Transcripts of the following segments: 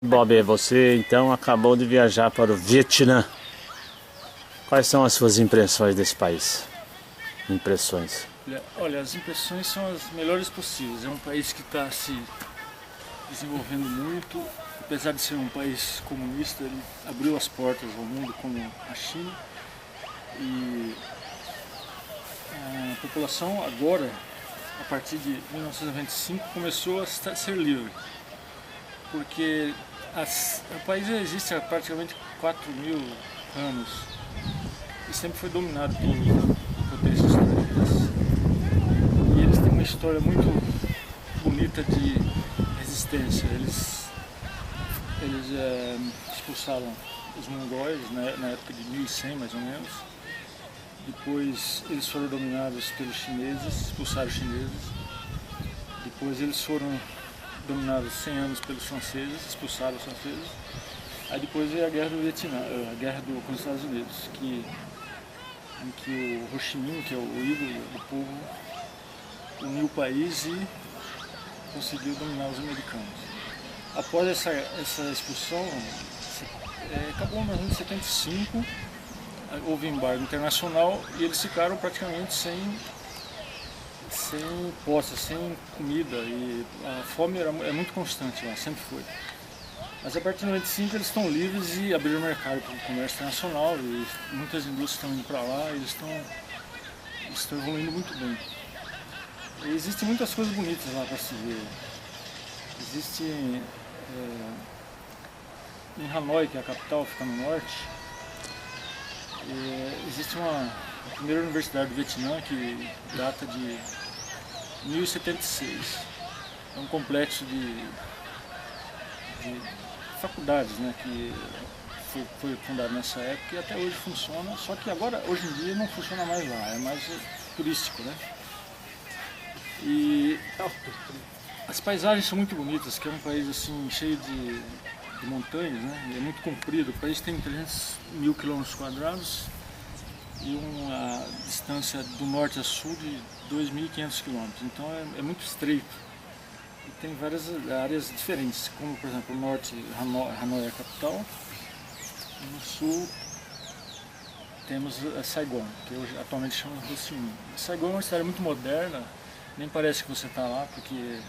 Bob, você então acabou de viajar para o Vietnã. Quais são as suas impressões desse país? Impressões. Olha, as impressões são as melhores possíveis. É um país que está se desenvolvendo muito. Apesar de ser um país comunista, ele abriu as portas ao mundo como a China. E a população agora, a partir de 1995, começou a ser livre. Porque o país existe há praticamente 4.000 anos e sempre foi dominado por potências estrangeiras. E eles têm uma história muito bonita de resistência. Eles expulsaram os mongóis na época de 1100 mais ou menos. Depois eles foram dominados pelos chineses, expulsaram os chineses. Depois eles foram dominados 100 anos pelos franceses, expulsaram os franceses. Aí depois veio a guerra do Vietnã, a guerra com os Estados Unidos, em que o Ho Chi Minh, que é o ídolo do povo, uniu o país e conseguiu dominar os americanos. Após essa expulsão, acabou mais ou menos em 75, houve embargo internacional e eles ficaram praticamente sem posses, sem comida, e a fome é muito constante lá, sempre foi. Mas a partir de 95 eles estão livres e abriram mercado para o comércio internacional e muitas indústrias estão indo para lá e eles estão evoluindo muito bem. E existem muitas coisas bonitas lá para se ver. Existe em Hanoi, que é a capital, fica no norte, existe a primeira universidade do Vietnã que data de 1076. É um complexo de faculdades, né, que foi fundado nessa época e até hoje funciona, só que agora, hoje em dia, não funciona mais lá, é mais turístico, né? E as paisagens são muito bonitas, que é um país assim, cheio de montanhas, né? É muito comprido, o país tem 300.000 km² e uma distância do norte a sul de 2.500 km, então é muito estreito. E tem várias áreas diferentes, como por exemplo no norte, Hanoi é a capital, e no sul temos Saigon, que hoje atualmente chama Ho Chi Minh. Saigon é uma cidade muito moderna, nem parece que você está lá, porque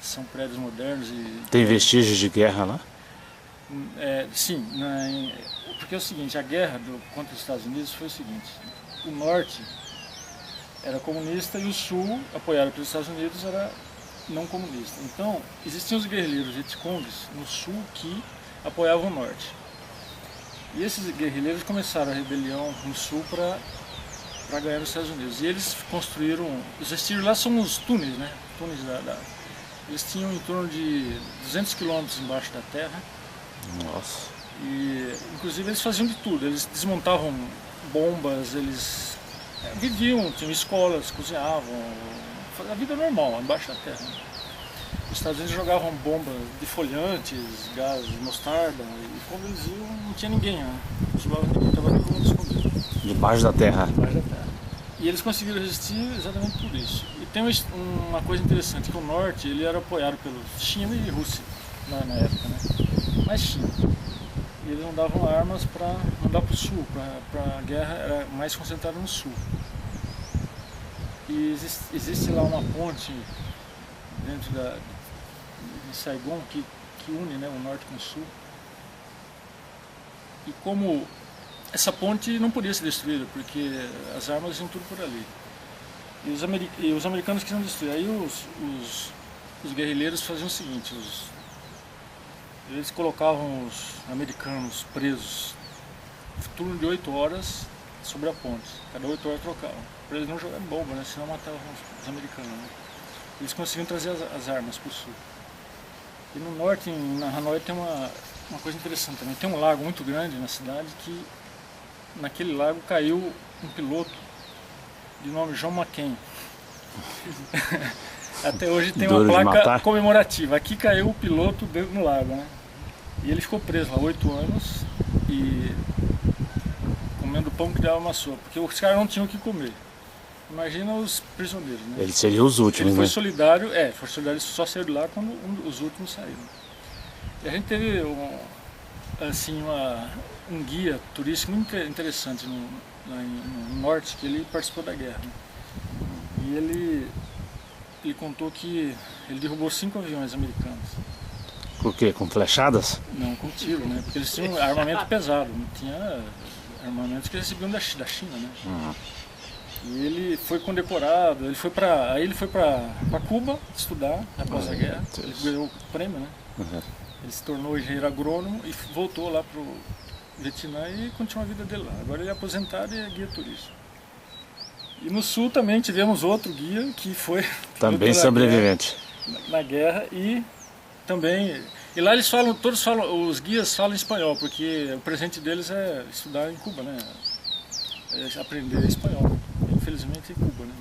são prédios modernos e... Tem vestígios de guerra lá? Sim, porque é o seguinte, a guerra contra os Estados Unidos foi o seguinte: o norte era comunista e o sul, apoiado pelos Estados Unidos, era não comunista. Então, existiam os guerrilheiros Vietcongs no sul que apoiavam o norte. E esses guerrilheiros começaram a rebelião no sul para ganhar os Estados Unidos. E eles construíram, os vestígios lá são os túneis, né? Túneis eles tinham em torno de 200 quilômetros embaixo da terra. Nossa. E inclusive eles faziam de tudo, eles desmontavam bombas, eles viviam, tinham escolas, cozinhavam, a vida normal embaixo da terra. Os Estados Unidos jogavam bombas defoliantes, gás, mostarda, e quando eles iam não tinha ninguém, né? Estava todo mundo escondido. Debaixo da terra. Debaixo da terra. E eles conseguiram resistir exatamente por isso. E tem uma coisa interessante, que o norte ele era apoiado pela China e Rússia na época, né? Mas China. E eles não davam armas para mandar para o sul, para a guerra era mais concentrada no sul. E existe lá uma ponte dentro de Saigon que une, né, o norte com o sul. E como essa ponte não podia ser destruída, porque as armas iam tudo por ali. E os americanos queriam destruir. Aí os guerrilheiros faziam o seguinte: eles colocavam os americanos presos turno de 8 horas sobre a ponte. Cada 8 horas trocavam, para eles não jogarem bomba, né? Senão matavam os americanos. Né? Eles conseguiam trazer as armas para o sul. E no norte, na Hanoi, tem uma coisa interessante também. Tem um lago muito grande na cidade que naquele lago caiu um piloto de nome John McCain. Até hoje tem uma placa comemorativa. Aqui caiu o piloto dentro do lago, né? E ele ficou preso lá 8 anos e comendo pão que dava uma sopa, porque os caras não tinham o que comer. Imagina os prisioneiros, né? Eles seriam os últimos, ele foi né? solidário, só saiu de lá quando os últimos saíram. E a gente teve assim, um guia turístico muito interessante lá no norte, que ele participou da guerra, né? E ele contou que ele derrubou 5 aviões americanos. Por quê? Com flechadas? Não, com tiro, né? Porque eles tinham armamento pesado, não tinha armamentos que eles recebiam da China, né? E ele foi condecorado, aí ele foi para Cuba estudar após a guerra, ele ganhou o prêmio, né? Ele se tornou engenheiro agrônomo e voltou lá pro Vietnã e continuou a vida dele lá. Agora ele é aposentado e é guia turístico. E no sul também tivemos outro guia que foi também sobrevivente na guerra e também. E lá eles falam, os guias falam espanhol, porque o presente deles é estudar em Cuba, né? É aprender espanhol. Infelizmente em Cuba, né?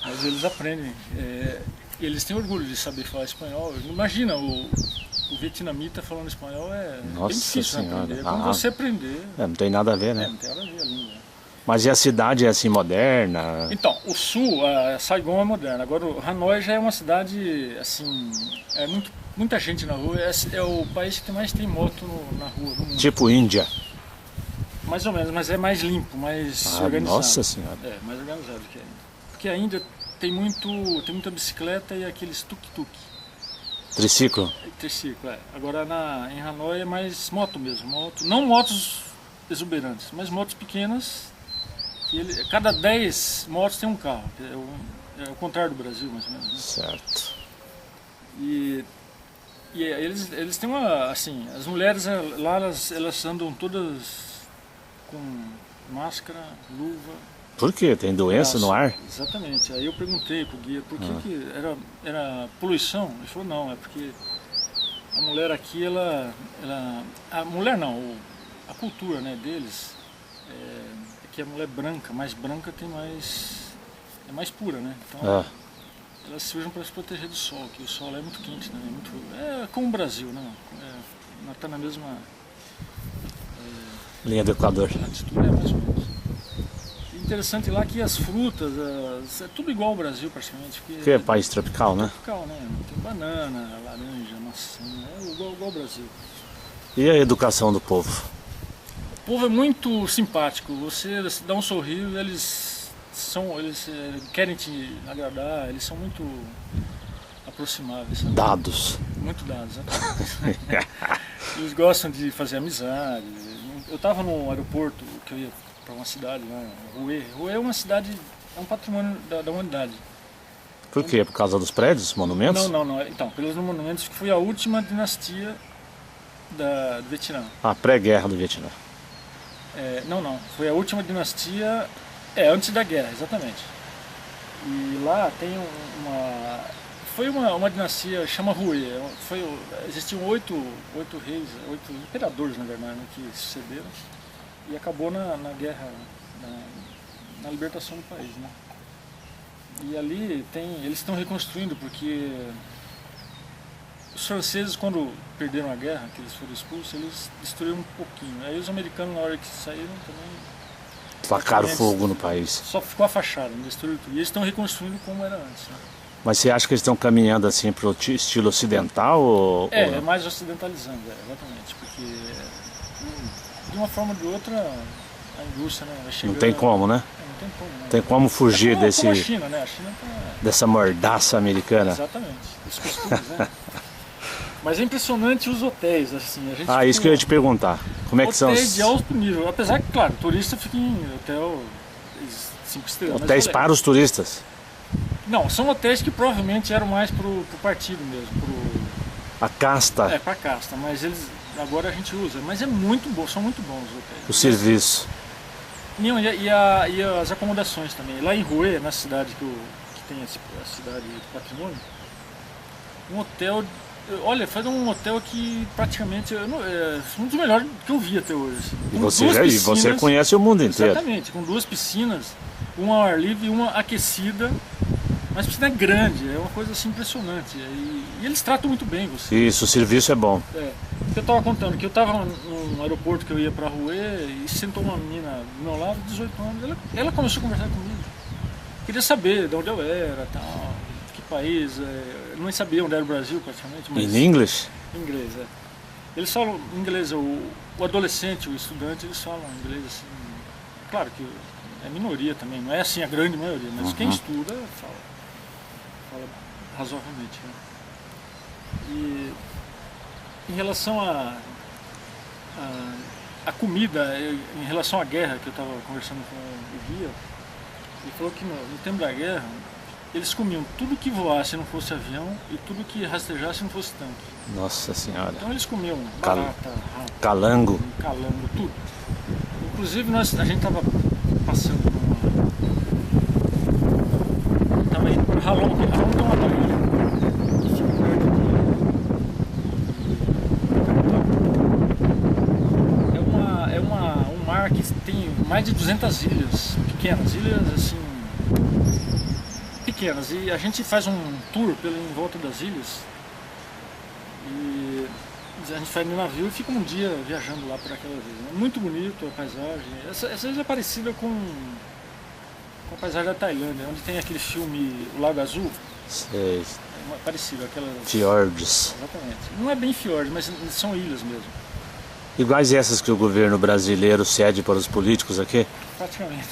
Mas eles aprendem. Eles têm orgulho de saber falar espanhol. Imagina, o vietnamita falando espanhol Nossa bem difícil senhora. aprender. É como você aprender. Não tem nada a ver, né? Não tem nada a ver a língua. Mas e a cidade é assim moderna? Então, o sul, a Saigon é moderna. Agora, o Hanoi já é uma cidade, assim, muita gente na rua. É o país que mais tem moto na rua no mundo. Tipo Índia? Mais ou menos, mas é mais limpo, mais organizado. Nossa senhora. É, mais organizado que a Índia. Porque a Índia tem muita bicicleta e aqueles tuk-tuk. Triciclo? Triciclo, é. Agora em Hanoi é mais moto mesmo. Não motos exuberantes, mas motos pequenas. Cada 10 motos tem um carro. É o contrário do Brasil, mais ou menos. Né? Certo. E eles têm assim, as mulheres lá, elas andam todas com máscara, luva. Por quê? Tem doença no ar? Exatamente. Aí eu perguntei pro guia por que era poluição. Ele falou, não, é porque a mulher aqui, a mulher não, a cultura, né, deles é que a mulher mais branca é mais pura, né? Então elas se usam para se proteger do sol, que o sol lá é muito quente, né? É como o Brasil, né? Está na mesma linha do Equador. A textura é mais ou menos. Interessante lá que as frutas, é tudo igual ao Brasil praticamente. Porque é país tropical, né? Tropical, né? Tem banana, laranja, maçã, igual ao Brasil. E a educação do povo? O povo é muito simpático, você dá um sorriso, eles querem te agradar, eles são muito aproximáveis. Sabe? Dados. Muito dados, né? Eles gostam de fazer amizade. Eu estava no aeroporto, que eu ia para uma cidade lá, Hue. Hue é uma cidade, é um patrimônio da humanidade. Por quê? Por causa dos prédios, monumentos? Não. Então, pelos monumentos, que foi a última dinastia do Vietnã. A pré-guerra do Vietnã. Não. Foi a última dinastia, antes da guerra, exatamente. E lá tem foi uma dinastia, chama Hue. Existiam 8 reis, 8 imperadores, na verdade, né, que sucederam. E acabou na guerra, na libertação do país, né? E ali eles estão reconstruindo, porque os franceses, quando perderam a guerra, que eles foram expulsos, eles destruíram um pouquinho. Aí os americanos, na hora que saíram, também tacaram fogo no país. Só ficou a fachada, não destruíram tudo. E eles estão reconstruindo como era antes. Né? Mas você acha que eles estão caminhando assim para o estilo ocidental? Ou mais ocidentalizando, exatamente. Porque de uma forma ou de outra a indústria, né, vai chegando. Não tem como, né? Não tem como. Né? Tem como fugir como a China, né? A China dessa mordaça americana. Exatamente, os costumes, né? Mas é impressionante os hotéis, assim. Isso que eu ia te perguntar. Como é que são os... Hotéis de alto nível. Apesar que, claro, turista fica em hotel 5 estrelas. Hotéis para os turistas? Não, são hotéis que provavelmente eram mais pro partido mesmo. A casta? Pra casta, mas agora a gente usa. Mas são muito bons os hotéis. O serviço? Não, e as acomodações também. Lá em Hue, na cidade que tem a cidade do patrimônio, um hotel... Olha, foi um hotel que praticamente um dos melhores que eu vi até hoje. Assim. E você conhece o mundo inteiro. Exatamente, com 2 piscinas, uma ao ar livre e uma aquecida. Mas a piscina é grande, é uma coisa assim impressionante. E eles tratam muito bem você. Isso, o serviço é bom. Eu estava contando que eu estava num aeroporto que eu ia para Hue e sentou uma menina do meu lado, 18 anos. Ela começou a conversar comigo. Queria saber de onde eu era, tal, que país. Eu não sabia onde era o Brasil praticamente. Mas... In English? Inglês, é. Eles falam inglês, o adolescente, o estudante, eles falam inglês assim. Claro que é minoria também, não é assim a grande maioria, mas quem estuda fala razoavelmente. Né? E em relação a comida, em relação à guerra, que eu estava conversando com o guia, ele falou que no tempo da guerra eles comiam tudo que voasse não fosse avião e tudo que rastejasse não fosse tanque. Nossa senhora. Então eles comiam barata, rato, Calango. calango, tudo. Inclusive a gente estava passando estava indo por Halong. Halong é uma baía que fica perto de... um mar que tem mais de 200 ilhas pequenas, assim, pequenas, e a gente faz um tour em volta das ilhas e a gente vai no navio e fica um dia viajando lá por aquelas ilhas. É muito bonito a paisagem. Essa ilha é parecida com a paisagem da Tailândia, onde tem aquele filme O Lago Azul. Sei. É parecido, aquelas... Fiordes. Exatamente. Não é bem fiordes, mas são ilhas mesmo. Iguais essas que o governo brasileiro cede para os políticos aqui? Praticamente.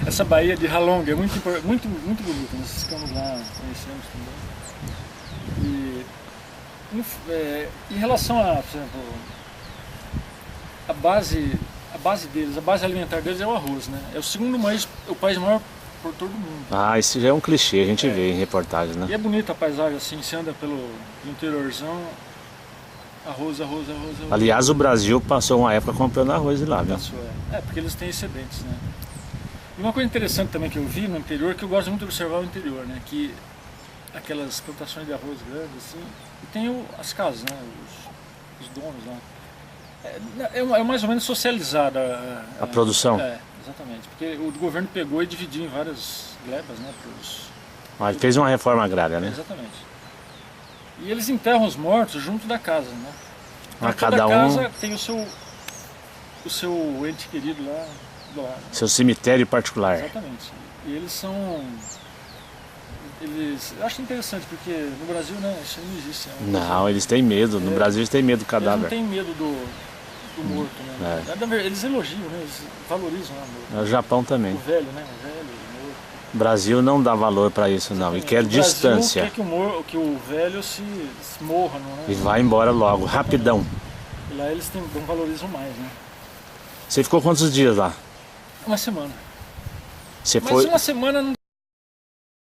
Essa baía de Halong é muito bonita. Nós ficamos lá, conhecemos também. E em relação a, por exemplo, a base deles, a base alimentar deles é o arroz, né? É o segundo país maior produtor do mundo. Ah, isso já é um clichê, a gente vê em reportagens, né? E é bonita a paisagem assim, você anda pelo interiorzão, arroz. Aliás, o Brasil passou uma época comprando arroz de lá, viu? Porque eles têm excedentes, né? E uma coisa interessante também que eu vi no interior, que eu gosto muito de observar o interior, né? Que aquelas plantações de arroz grandes, assim, e tem as casas, né? Os donos lá. É mais ou menos socializada a produção. Exatamente. Porque o governo pegou e dividiu em várias glebas, né? Mas fez uma reforma agrária, né? Exatamente. E eles enterram os mortos junto da casa, né? Então, cada casa tem o seu ente querido lá do lado. Seu cemitério particular. Exatamente. E eu acho interessante, porque no Brasil, né, isso não existe. Não, eles têm medo. No Brasil eles têm medo do cadáver. Eles não têm medo do morto, né? Eles elogiam, né? Eles valorizam o morto. O Japão também. O velho, né? O morto. O Brasil não dá valor para isso, não. E quer distância. O Brasil quer que o velho se morra, não é? E vai embora logo, rapidão. E lá eles valorizam mais, né? Você ficou quantos dias lá? Uma semana. Mas uma semana não